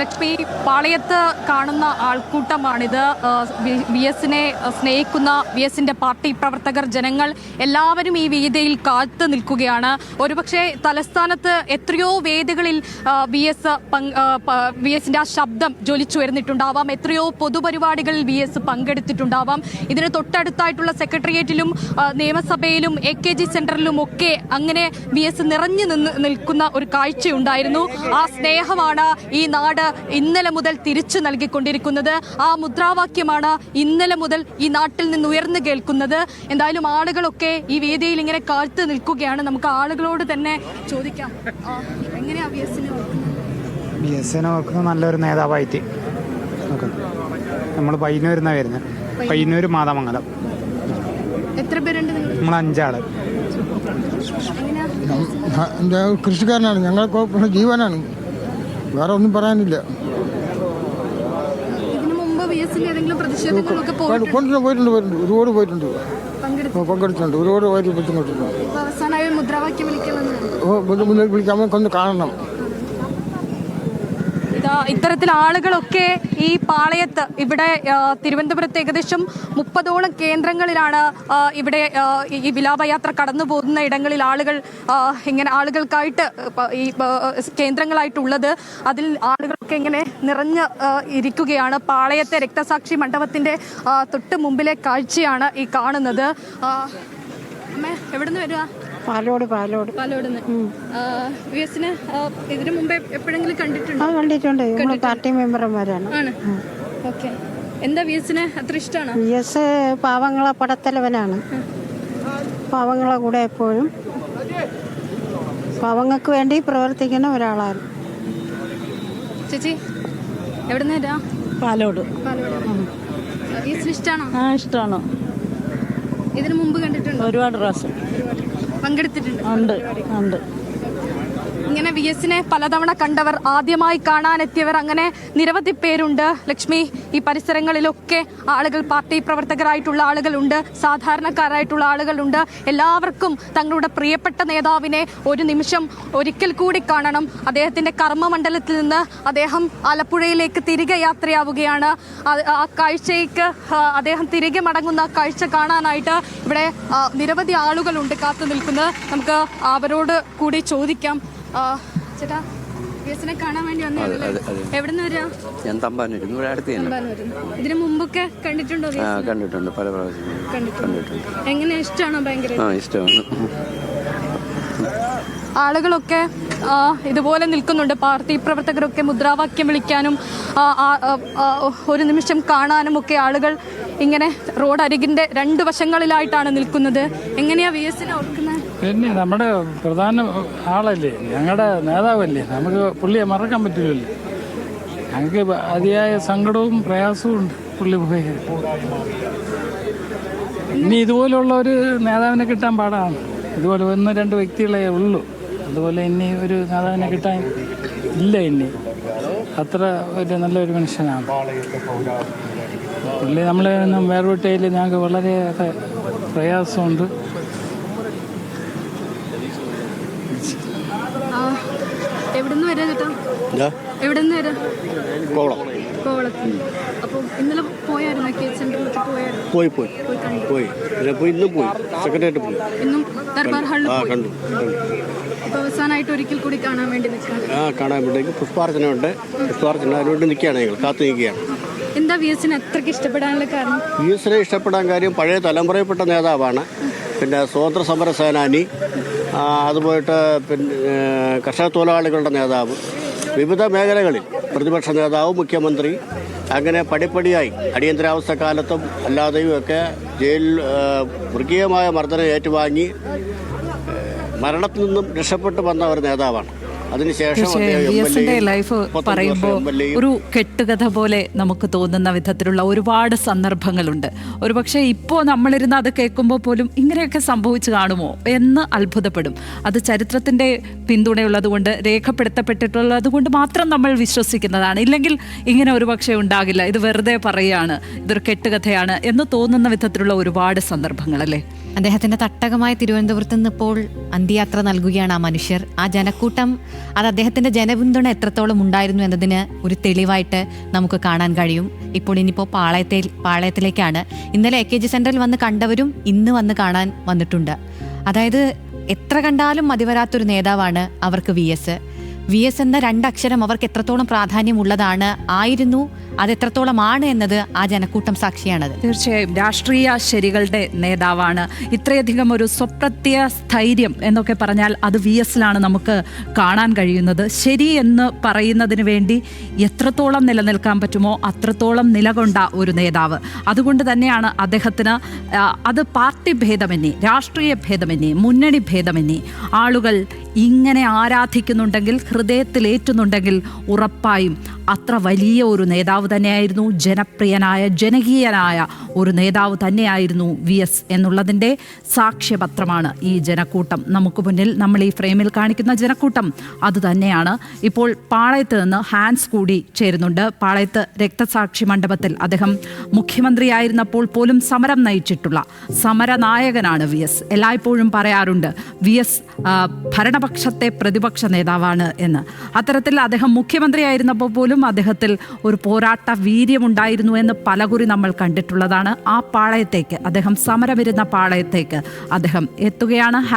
ലക്ഷ്മി, പാളയത്ത് കാണുന്ന ആൾക്കൂട്ടമാണിത്. വി എസിനെ സ്നേഹിക്കുന്ന വി എസിന്റെ പാർട്ടി പ്രവർത്തകർ, ജനങ്ങൾ എല്ലാവരും ഈ വേദിയിൽ കാത്തു നിൽക്കുകയാണ്. ഒരുപക്ഷെ തലസ്ഥാനത്ത് എത്രയോ വേദികളിൽ വി എസിന്റെ ആ ശബ്ദം ജ്വലിച്ചു വരുന്നിട്ടുണ്ടാവാം. എത്രയോ പൊതുപരിപാടികളിൽ വി എസ് പങ്കെടുത്തിട്ടുണ്ടാവാം. ഇതിന് തൊട്ടടുത്തായിട്ടുള്ള സെക്രട്ടേറിയറ്റിലും നിയമസഭയിലും AKG സെന്ററിലും ഒക്കെ അങ്ങനെ വി എസ് നിറഞ്ഞു നിൽക്കുന്ന ഒരു കാഴ്ചയുണ്ടായിരുന്നു. ആ സ്നേഹമാണ് ഈ നാട് ഇന്നലെ മുതൽ തിരിച്ചു നൽകിക്കൊണ്ടിരിക്കുന്നത്. ആ മുദ്രാവാക്യമാണ് ഇന്നലെ മുതൽ ഈ നാട്ടിൽ നിന്ന് ഉയർന്നു കേൾക്കുന്നത്. എന്തായാലും ആളുകളൊക്കെ ഈ വേദിയിൽ ഇങ്ങനെ കാത്തു നിൽക്കുകയാണ്. നമുക്ക് ആളുകളോട് തന്നെ ചോദിക്കാം, എങ്ങനെയാ വി എസിനെ നോക്കുന്നത്? നല്ലൊരു നേതാവായിട്ട് നമ്മൾ പയ്യന്നൂരിന്നാണ് വരുന്നത്. പയ്യന്നൂർ മാതാമംഗലം. എത്ര പേരുണ്ട്? നമ്മൾ 5 ആള്. കൃഷിക്കാരനാണ്, ഞങ്ങൾക്ക് ജീവനാണ്, വേറെ ഒന്നും പറയാനില്ല. പോയിട്ടുണ്ട് ഒരുപാട് പോയിട്ടുണ്ട്, പങ്കെടുത്തിട്ടുണ്ട്, ഒരുപാട് ബുദ്ധിമുട്ടുണ്ട്. വിളിക്കാൻ ഒന്ന് കാണണം. ഇത്തരത്തിൽ ആളുകളൊക്കെ ഈ പാളയത്ത് ഇവിടെ തിരുവനന്തപുരത്ത് ഏകദേശം 30ഓളം കേന്ദ്രങ്ങളിലാണ് ഇവിടെ ഈ വിലാപയാത്ര കടന്നു പോകുന്ന ഇടങ്ങളിൽ ആളുകൾ ഇങ്ങനെ ആളുകൾക്കായിട്ട് ഈ കേന്ദ്രങ്ങളായിട്ടുള്ളത്. അതിൽ ആളുകളൊക്കെ ഇങ്ങനെ നിറഞ്ഞ് ഇരിക്കുകയാണ്. പാളയത്തെ രക്തസാക്ഷി മണ്ഡപത്തിന്റെ തൊട്ട് മുമ്പിലെ കാഴ്ചയാണ് ഈ കാണുന്നത്. അമ്മേ, എവിടുന്ന് വരുക? പാലോട്. ഇതിനു മുമ്പേ എപ്പോഴെങ്കിലും കണ്ടിട്ടുണ്ടോ? കണ്ടിട്ടുണ്ട്, പാർട്ടി മെമ്പർമാരാണ്. എന്താ വി എസിന് അത്ര ഇഷ്ടമാണ്? വി എസ് പാവങ്ങളെ പടത്തലവനാണ്. പാവങ്ങളെ കൂടെ എപ്പോഴും പാവങ്ങൾക്ക് വേണ്ടി പ്രവർത്തിക്കുന്ന ഒരാളാണ്. ചേച്ചി, എവിടുന്ന് വരാ? പാലോട്. വി എസിന് ഇഷ്ടമാണോ? ഇഷ്ടമാണോ? ഇതിനു മുമ്പ് കണ്ടിട്ടുണ്ടോ? ഒരുപാട് പ്രാവശ്യം പങ്കെടുത്തിട്ടുണ്ട്. ഉണ്ട്. ഇങ്ങനെ വി എസിനെ പലതവണ കണ്ടവർ, ആദ്യമായി കാണാനെത്തിയവർ, അങ്ങനെ നിരവധി പേരുണ്ട്. ലക്ഷ്മി, ഈ പരിസരങ്ങളിലൊക്കെ ആളുകൾ, പാർട്ടി പ്രവർത്തകരായിട്ടുള്ള ആളുകളുണ്ട്, സാധാരണക്കാരായിട്ടുള്ള ആളുകളുണ്ട്. എല്ലാവർക്കും തങ്ങളുടെ പ്രിയപ്പെട്ട നേതാവിനെ ഒരു നിമിഷം ഒരിക്കൽ കൂടി കാണണം. അദ്ദേഹത്തിന്റെ കർമ്മമണ്ഡലത്തിൽ നിന്ന് അദ്ദേഹം ആലപ്പുഴയിലേക്ക് തിരികെ യാത്രയാവുകയാണ്. ആ കാഴ്ചയ്ക്ക് അദ്ദേഹം തിരികെ മടങ്ങുന്ന കാഴ്ച കാണാനായിട്ട് ഇവിടെ നിരവധി ആളുകളുണ്ട് കാത്തു നിൽക്കുന്നത്. നമുക്ക് അവരോട് കൂടി ചോദിക്കാം. ചേട്ടാ, വിഎസിനെ കാണാൻ വേണ്ടി വന്നതല്ലേ? എവിടുന്ന് വരാ? ഞാൻ തമ്പാനൂർ, ഇവിടെ അടുത്ത് തന്നെ. ഇതിനു മുമ്പൊക്കെ കണ്ടിട്ടുണ്ടോ? കണ്ടിട്ടുണ്ട്, പല പ്രാവശ്യം കണ്ടിട്ടുണ്ട്. എങ്ങനെ, ഇഷ്ടമാണോ? ഭയങ്കര ഇഷ്ടമാണ്. ആളുകളൊക്കെ ഇതുപോലെ നിൽക്കുന്നുണ്ട്. പാർട്ടി പ്രവർത്തകരൊക്കെ മുദ്രാവാക്യം വിളിക്കാനും ഒരു നിമിഷം കാണാനും ഒക്കെ ആളുകൾ ഇങ്ങനെ റോഡ് അരികിന്റെ 2 വശങ്ങളിലായിട്ടാണ് നിൽക്കുന്നത്. എങ്ങനെയാ വി എസിനെ ഓർക്കുന്നത്? പിന്നെ നമ്മുടെ പ്രധാന ആളല്ലേ, ഞങ്ങളുടെ നേതാവല്ലേ, നമുക്ക് പുള്ളിയെ മറക്കാൻ പറ്റില്ലല്ലോ. ഞങ്ങൾക്ക് അതിയായ സങ്കടവും പ്രയാസവും ഉണ്ട് പുള്ളി പോയി. ഇനി ഇതുപോലുള്ള ഒരു നേതാവിനെ കിട്ടാൻ പാടാണ്. ഇതുപോലെ 1-2 വ്യക്തികളെ ഉള്ളൂ. അതുപോലെ ഇനി ഒരു നേതാവിനെ കിട്ടാൻ ഇല്ല. ഇനി അത്ര ഒരു നല്ലൊരു മനുഷ്യനാണ് പുള്ളി. നമ്മളെ ഒന്നും വേർവിട്ടതിൽ ഞങ്ങൾക്ക് വളരെയേറെ പ്രയാസമുണ്ട്. എവിടുന്ന് വരാ ചേട്ടാ? എവിടുന്ന് വരാ? കോവളത്ത്. അപ്പോൾ ഇന്നലെ പോയായിരുന്നു സെക്രട്ടേറിയറ്റ് പോയി. ഇന്നും ദർബാർ ഹാളിൽ കണ്ടു. അവസാനമായിട്ട് ഒരിക്കൽ കൂടി കാണാൻ വേണ്ടി കാണാൻ വേണ്ടി പുഷ്പാർച്ചന അതിനുവേണ്ടി നിൽക്കുകയാണ്, ഞങ്ങൾ കാത്തു നിൽക്കുകയാണ്. എന്താ വി എസിനെ അത്രയ്ക്ക് ഇഷ്ടപ്പെടാനുള്ള കാരണം? വി എസിനെ ഇഷ്ടപ്പെടാൻ കാര്യം പഴയ തലമുറയിൽപ്പെട്ട നേതാവാണ്. പിന്നെ സ്വാതന്ത്ര്യ സമര സേനാനി, അതുപോയിട്ട് പിന്നെ കർഷക തൊഴിലാളികളുടെ നേതാവ്, വിവിധ മേഖലകളിൽ പ്രതിപക്ഷ നേതാവ്, മുഖ്യമന്ത്രി, അങ്ങനെ പടിപ്പടിയായി അടിയന്തരാവസ്ഥ കാലത്തും അല്ലാതെയും ഒക്കെ ജയിലിൽ മൃഗീയമായ മർദ്ദനം ഏറ്റുവാങ്ങി മരണത്തിൽ നിന്നും രക്ഷപ്പെട്ടു വന്ന ഒരു നേതാവാണ്. വിഎസിന്റെ ലൈഫ് പറയുമ്പോൾ ഒരു കെട്ടുകഥ പോലെ നമുക്ക് തോന്നുന്ന വിധത്തിലുള്ള ഒരുപാട് സന്ദർഭങ്ങളുണ്ട്. ഒരുപക്ഷെ ഇപ്പോൾ നമ്മളിരുന്ന് അത് കേൾക്കുമ്പോൾ പോലും ഇങ്ങനെയൊക്കെ സംഭവിച്ചു കാണുമോ എന്ന് അത്ഭുതപ്പെടും. അത് ചരിത്രത്തിൻ്റെ പിന്തുണയുള്ളത് കൊണ്ട്, രേഖപ്പെടുത്തപ്പെട്ടിട്ടുള്ളത് കൊണ്ട് മാത്രം നമ്മൾ വിശ്വസിക്കുന്നതാണ്. ഇല്ലെങ്കിൽ ഇങ്ങനെ ഒരുപക്ഷെ ഉണ്ടാകില്ല, ഇത് വെറുതെ പറയുകയാണ്, ഇതൊരു കെട്ടുകഥയാണ് എന്ന് തോന്നുന്ന വിധത്തിലുള്ള ഒരുപാട് സന്ദർഭങ്ങളല്ലേ? അദ്ദേഹത്തിൻ്റെ തട്ടകമായ തിരുവനന്തപുരത്ത് നിന്ന് ഇപ്പോൾ അന്ത്യയാത്ര നൽകുകയാണ് ആ മനുഷ്യർ. ആ ജനക്കൂട്ടം അത് അദ്ദേഹത്തിൻ്റെ ജനപിന്തുണ എത്രത്തോളം ഉണ്ടായിരുന്നു എന്നതിന് ഒരു തെളിവായിട്ട് നമുക്ക് കാണാൻ കഴിയും. ഇപ്പോൾ ഇനിയിപ്പോൾ പാളയത്തിലേക്കാണ്. ഇന്നലെ AKG സെൻറ്ററിൽ വന്ന് കണ്ടവരും ഇന്ന് വന്ന് കാണാൻ വന്നിട്ടുണ്ട്. അതായത് എത്ര കണ്ടാലും മതിവരാത്തൊരു നേതാവാണ് അവർക്ക് VS എന്ന രണ്ടക്ഷരം അവർക്ക് എത്രത്തോളം പ്രാധാന്യമുള്ളതാണ് ആയിരുന്നു, അത് എത്രത്തോളമാണ് എന്നത് ആ ജനക്കൂട്ടം സാക്ഷിയാണത്. തീർച്ചയായും രാഷ്ട്രീയ ശരികളുടെ നേതാവാണ്. ഇത്രയധികം ഒരു സ്വപ്രത്യ സ്ഥൈര്യം എന്നൊക്കെ പറഞ്ഞാൽ അത് VSലാണ് നമുക്ക് കാണാൻ കഴിയുന്നത്. ശരി എന്ന് പറയുന്നതിന് വേണ്ടി എത്രത്തോളം നിലനിൽക്കാൻ പറ്റുമോ അത്രത്തോളം നിലകൊണ്ട ഒരു നേതാവ്. അതുകൊണ്ട് തന്നെയാണ് അദ്ദേഹത്തിന് അത് പാർട്ടി ഭേദമന്യേ, രാഷ്ട്രീയ ഭേദമന്യേ, മുന്നണി ഭേദമന്യേ ആളുകൾ ഇങ്ങനെ ആരാധിക്കുന്നുണ്ടെങ്കിൽ, ഹൃദയത്തിലേറ്റുന്നുണ്ടെങ്കിൽ ഉറപ്പായും അത്ര വലിയ ഒരു നേതാവ് തന്നെയായിരുന്നു, ജനപ്രിയനായ ജനകീയനായ ഒരു നേതാവ് തന്നെയായിരുന്നു VS എന്നുള്ളതിൻ്റെ സാക്ഷ്യപത്രമാണ് ഈ ജനക്കൂട്ടം. നമുക്ക് മുന്നിൽ നമ്മൾ ഈ ഫ്രെയിമിൽ കാണിക്കുന്ന ജനക്കൂട്ടം അതുതന്നെയാണ്. ഇപ്പോൾ പാളയത്ത് നിന്ന് ഹാൻസ് കൂടി ചേരുന്നുണ്ട്. പാളയത്ത് രക്തസാക്ഷി മണ്ഡപത്തിൽ അദ്ദേഹം മുഖ്യമന്ത്രിയായിരുന്നപ്പോൾ പോലും സമരം നയിച്ചിട്ടുള്ള സമരനായകനാണ് VS. എല്ലായ്പ്പോഴും പറയാറുണ്ട് VS ഭരണപക്ഷത്തെ പ്രതിപക്ഷ നേതാവാണ് എന്ന്. അത്തരത്തിൽ അദ്ദേഹം മുഖ്യമന്ത്രിയായിരുന്നപ്പോൾ പോലും അദ്ദേഹത്തിൽ ഒരു പോരാട്ട വീര്യമുണ്ടായിരുന്നു എന്ന് പലകുറി നമ്മൾ കണ്ടിട്ടുള്ളതാണ്. ആ പാളയത്തേക്ക് അദ്ദേഹം സമരമിരുന്ന പാളയത്തേക്ക് അദ്ദേഹം എത്തുകയാണ്.